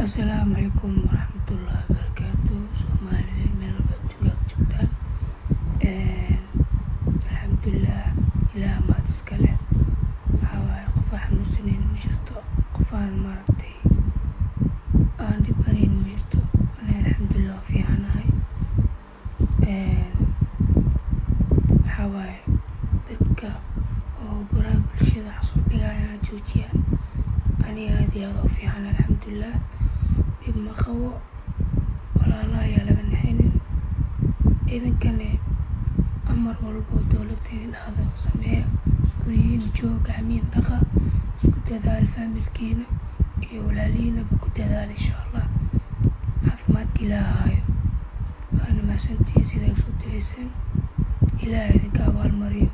Asalaamu calaykum waraxmatullaahi wabarakaatu. Soomaaliya meel walba adduunka ka joogtaan. Alxamdulillaah, ilaah mahad iska leh. Waxaa waaye qof aan xanuunsanayn ma jirto, qof aan dhibanayn ma jirto. Aniga alxamdulillaah waan fiicanahay. Waxaa waaye dadka oo baraha bulshada wax soo dhigayana joojiyaan. Aniga aad iyo aad u fiican alxamdulillaah, dhib ma qabo. Walaalaha ayaa laga naxinin. Idinkana amar walbo dowladda idin dhahdo sameeya, guryihiina jooga, gacmihiina dhaqa, isku dadaal familkiina iyo walaalihiinaba ku dadaal insha Allah. Caafimaadka Ilaah haayo. Waana mahadsantihiin sida igu soo duceyseen. Ilaah idinka abaalmariyo.